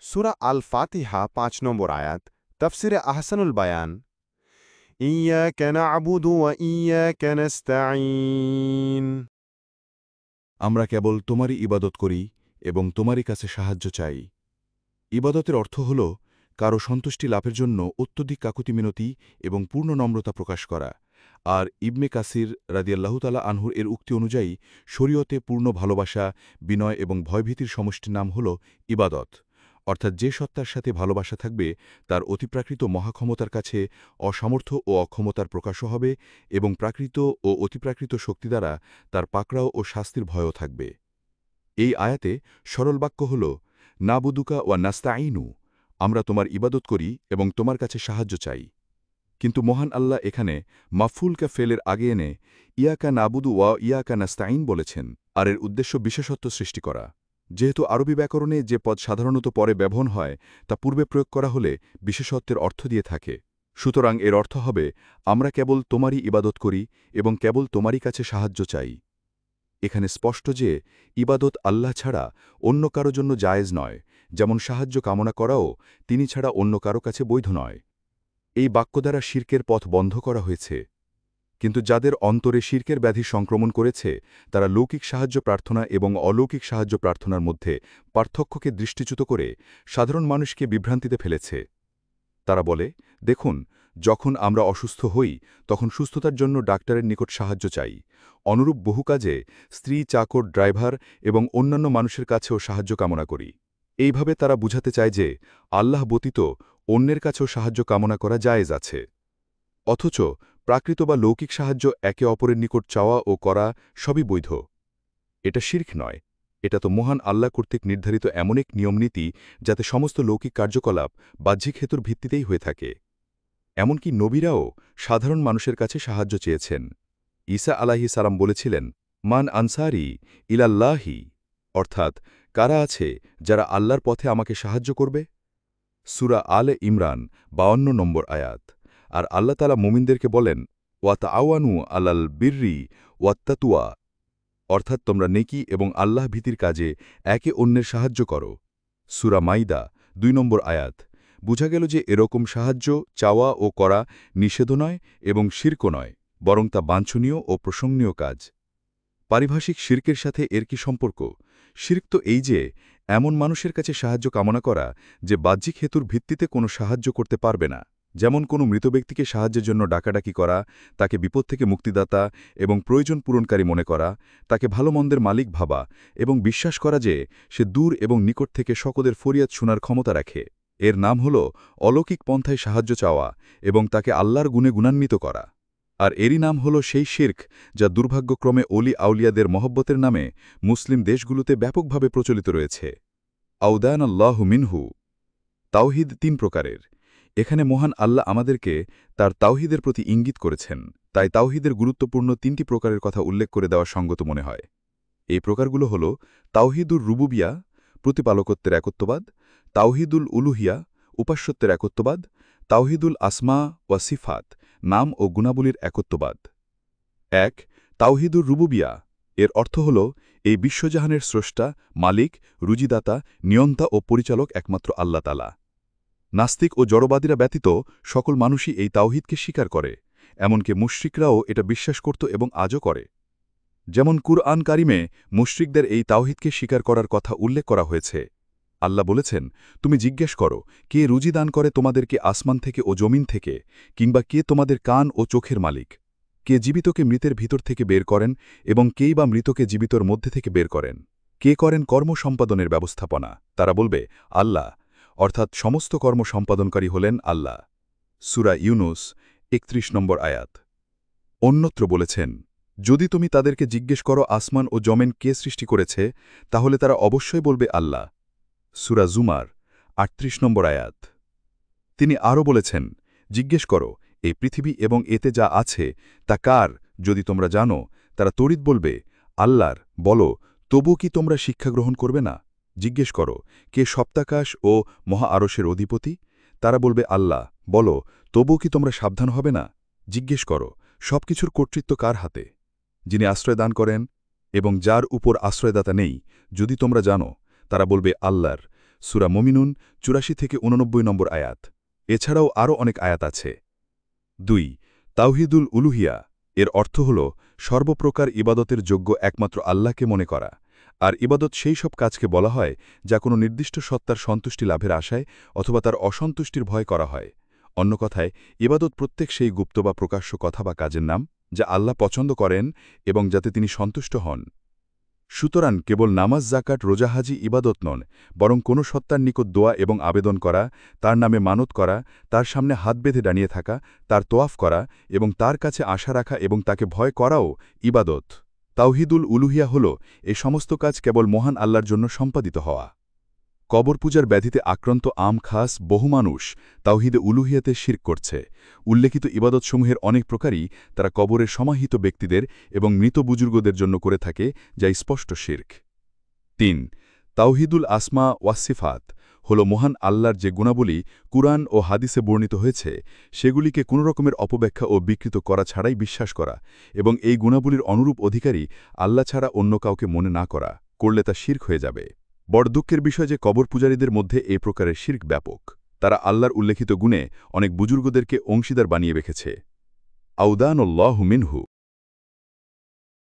সূরা আল ফাতিহা ৫ নম্বর আয়াত তাফসিরে আহসানুল বায়ান ইয়াকা না'বুদু ওয়া ইয়াকা নাস্তাঈন আমরা কেবল তোমারই ইবাদত করি এবং তোমারই কাছে সাহায্য চাই। ইবাদতের অর্থ হল কারো সন্তুষ্টি লাভের জন্য অত্যধিক কাকুতি মিনতি এবং পূর্ণ নম্রতা প্রকাশ করা। আর ইবনে কাসির রাদিয়াল্লাহু তাআলা আনহুর এর উক্তি অনুযায়ী শরীয়তে পূর্ণ ভালোবাসা, বিনয় এবং ভয়ভীতির সমষ্টির নাম হল ইবাদত। অর্থাৎ যে সত্তার সাথে ভালোবাসা থাকবে তার অতিপ্রাকৃত মহাক্ষমতার কাছে অসামর্থ্য ও অক্ষমতার প্রকাশও হবে এবং প্রাকৃত ও অতিপ্রাকৃত শক্তি দ্বারা তার পাকড়াও ও শাস্তির ভয়ও থাকবে। এই আয়াতে সরল বাক্য হল নাবুদুকা ওয়া নাস্তাঈনু, আমরা তোমার ইবাদত করি এবং তোমার কাছে সাহায্য চাই। কিন্তু মহান আল্লাহ এখানে মাফুলকা ফেলের আগে এনে ইয়াকা নাবুদু ওয়া ইয়াকা নাস্তাঈন বলেছেন, আর এর উদ্দেশ্য বিশেষত্ব সৃষ্টি করা। যেহেতু আরবি ব্যাকরণে যে পদ সাধারণত পরে ব্যবহার হয় তা পূর্বে প্রয়োগ করা হলে বিশেষত্বের অর্থ দিয়ে থাকে। সুতরাং এর অর্থ হবে আমরা কেবল তোমারই ইবাদত করি এবং কেবল তোমারই কাছে সাহায্য চাই। এখানে স্পষ্ট যে ইবাদত আল্লাহ ছাড়া অন্য কারো জন্য জায়েজ নয়, যেমন সাহায্য কামনা করাও তিনি ছাড়া অন্য কারো কাছে বৈধ নয়। এই বাক্য দ্বারা শিরকের পথ বন্ধ করা হয়েছে। কিন্তু যাদের অন্তরে শিরকের ব্যাধি সংক্রমণ করেছে তারা লৌকিক সাহায্য প্রার্থনা এবং অলৌকিক সাহায্য প্রার্থনার মধ্যে পার্থক্যকে দৃষ্টিচ্যুত করে সাধারণ মানুষকে বিভ্রান্তিতে ফেলেছে। তারা বলে, দেখুন, যখন আমরা অসুস্থ হই তখন সুস্থতার জন্য ডাক্তারের নিকট সাহায্য চাই। অনুরূপ বহু কাজে স্ত্রী, চাকর, ড্রাইভার এবং অন্যান্য মানুষের কাছেও সাহায্য কামনা করি। এইভাবে তারা বুঝাতে চায় যে আল্লাহ ব্যতীত অন্যের কাছেও সাহায্য কামনা করা জায়েজ আছে। অথচ প্রাকৃত বা লৌকিক সাহায্য একে অপরের নিকট চাওয়া ও করা সবই বৈধ। এটা শিরক নয়, এটা তো মহান আল্লাহ কর্তৃক নির্ধারিত এমন এক নিয়মনীতি যাতে সমস্ত লৌকিক কার্যকলাপ বাহ্যিক হেতুর ভিত্তিতেই হয়ে থাকে। এমনকি নবীরাও সাধারণ মানুষের কাছে সাহায্য চেয়েছেন। ঈসা আলাইহিস সালাম বলেছিলেন, মান আনসারি ইলাল্লাহি, অর্থাৎ কারা আছে যারা আল্লাহর পথে আমাকে সাহায্য করবে। সূরা আলে ইমরান ৫২ নম্বর আয়াত। আর আল্লাহ তাআলা মুমিনদেরকে বলেন, ওয়াতাআওয়ানু আলাল বিররি ওয়াত্তাতুয়া, অর্থাৎ তোমরা নেকি এবং আল্লাহ ভীতির কাজে একে অন্যের সাহায্য করো। সূরা মাইদা ২ নম্বর আয়াত। বুঝা গেল যে এরকম সাহায্য চাওয়া ও করা নিষেধ নয় এবং শিরকও নয়, বরং তা বাঞ্ছনীয় ও প্রশংসনীয় কাজ। পারিভাষিক শিরকের সাথে এর কি সম্পর্ক? শিরক তো এই যে এমন মানুষের কাছে সাহায্য কামনা করা যে বাহ্যিক হেতুর ভিত্তিতে কোনো সাহায্য করতে পারবে না, যেমন কোনো মৃত ব্যক্তিকে সাহায্যের জন্য ডাকাডাকি করা, তাকে বিপদ থেকে মুক্তিদাতা এবং প্রয়োজন পূরণকারী মনে করা, তাকে ভালো মন্দের মালিক ভাবা এবং বিশ্বাস করা যে সে দূর এবং নিকট থেকে সকলের ফরিয়াদ শোনার ক্ষমতা রাখে। এর নাম হল অলৌকিক পন্থায় সাহায্য চাওয়া এবং তাকে আল্লাহর গুণে গুণান্বিত করা। আর এরই নাম হল সেই শিরক যা দুর্ভাগ্যক্রমে অলি আউলিয়াদের মহব্বতের নামে মুসলিম দেশগুলোতে ব্যাপকভাবে প্রচলিত রয়েছে। আউদান আল্লাহু মিনহু। তাওহিদ ৩ প্রকারের। এখানে মহান আল্লাহ আমাদেরকে তার তাওহিদের প্রতি ইঙ্গিত করেছেন, তাই তাওহিদের গুরুত্বপূর্ণ ৩টি প্রকারের কথা উল্লেখ করে দেওয়া সঙ্গত মনে হয়। এই প্রকারগুলো হল তাওহিদুর রুবুবিয়া, প্রতিপালকত্বের একত্ববাদ; তাওহিদুল উলুহিয়া, উপাস্যত্বের একত্ববাদ; তাওহিদুল আসমা ওয়া সিফাত, নাম ও গুণাবলীর একত্ববাদ। ১. তাওহিদুর রুবুবিয়া। এর অর্থ হল এই বিশ্বজাহানের স্রষ্টা, মালিক, রুজিদাতা, নিয়ন্তা ও পরিচালক একমাত্র আল্লাহ তাআলা। নাস্তিক ও জড়বাদীরা ব্যতীত সকল মানুষই এই তাওহিদকে স্বীকার করে, এমনকি মুশরিকরাও এটা বিশ্বাস করত এবং আজও করে। যেমন কুরআন কারিমে মুশরিকদের এই তাওহিদকে স্বীকার করার কথা উল্লেখ করা হয়েছে। আল্লাহ বলেছেন, তুমি জিজ্ঞেস করো, কে রুজি দান করে তোমাদেরকে আসমান থেকে ও জমিন থেকে, কিংবা কে তোমাদের কান ও চোখের মালিক? কে জীবিতকে মৃতের ভিতর থেকে বের করেন এবং কেই বা মৃতকে জীবিতর মধ্যে থেকে বের করেন? কে করেন কর্ম সম্পাদনের ব্যবস্থাপনা? তারা বলবে, আল্লাহ, অর্থাৎ সমস্ত কর্ম সম্পাদনকারী হলেন আল্লাহ। সূরা ইউনুস ৩১ নম্বর আয়াত। অন্যত্র বলেছেন, যদি তুমি তাদেরকে জিজ্ঞেস করো আসমান ও জমিন কে সৃষ্টি করেছে, তাহলে তারা অবশ্যই বলবে আল্লাহ। সূরা জুমার ৩৮ নম্বর আয়াত। তিনি আরও বলেছেন, জিজ্ঞেস করো এই পৃথিবী এবং এতে যা আছে তা কার? যদি তোমরা জানো, তারা তড়িৎ বলবে আল্লাহর। বলো, তবু কি তোমরা শিক্ষা গ্রহণ করবে না? জিজ্ঞেস করো, কে সপ্তাকাশ ও মহা আরশের অধিপতি? তারা বলবে আল্লাহ। বলো, তবু কি তোমরা সাবধান হবে না? জিজ্ঞেস করো, সবকিছুর কর্তৃত্ব কার হাতে? যিনি আশ্রয় দান করেন এবং যার উপর আশ্রয়দাতা নেই, যদি তোমরা জানো, তারা বলবে আল্লাহর। সূরা মুমিনুন ৮৪ থেকে ৮৯ নম্বর আয়াত। এছাড়াও আরও অনেক আয়াত আছে। ২ তাওহিদুল উলুহিয়া এর অর্থ হল সর্বপ্রকার ইবাদতের যোগ্য একমাত্র আল্লাহকে মনে করা। আর ইবাদত সেই সব কাজকে বলা হয় যা কোনো নির্দিষ্ট সত্তার সন্তুষ্টি লাভের আশায় অথবা তার অসন্তুষ্টির ভয় করা হয়। অন্য কথায় ইবাদত প্রত্যেক সেই গুপ্ত বা প্রকাশ্য কথা বা কাজের নাম যা আল্লাহ পছন্দ করেন এবং যাতে তিনি সন্তুষ্ট হন। সুতরাং কেবল নামাজ, জাকাত, রোজা, হাজি ইবাদত নন, বরং কোনো সত্তার নিকট দোয়া এবং আবেদন করা, তার নামে মানত করা, তার সামনে হাত বেঁধে দাঁড়িয়ে থাকা, তার তোয়াফ করা এবং তার কাছে আশা রাখা এবং তাকে ভয় করাও ইবাদত। তাওহিদুল উলুহিয়া হল এই সমস্ত কাজ কেবল মহান আল্লাহর জন্য সম্পাদিত হওয়া। কবর পূজার ব্যাধিতে আক্রান্ত খাস বহু মানুষ তাওহিদে উলুহিয়াতে শিরক করছে। উল্লেখিত ইবাদতসমূহের অনেক প্রকারই তারা কবরের সমাহিত ব্যক্তিদের এবং মৃত বুজুর্গদের জন্য করে থাকে, যা স্পষ্ট শিরক। ৩ তাওহিদুল আসমা ওয়াসিফাত হল মহান আল্লাহর যে গুণাবলী কুরআন ও হাদিসে বর্ণিত হয়েছে সেগুলিকে কোনো রকমের অপব্যাখ্যা ও বিকৃত করা ছাড়াই বিশ্বাস করা এবং এই গুণাবলীর অনুরূপ অধিকারী আল্লাহ ছাড়া অন্য কাউকে মনে না করা, করলে তা শিরক হয়ে যাবে। বড় দুঃখের বিষয় যে কবর পূজারীদের মধ্যে এই প্রকারের শিরক ব্যাপক। তারা আল্লাহর উল্লেখিত গুণে অনেক বুজুর্গদেরকে অংশীদার বানিয়ে রেখেছে। আউদানুল্লাহু মিনহু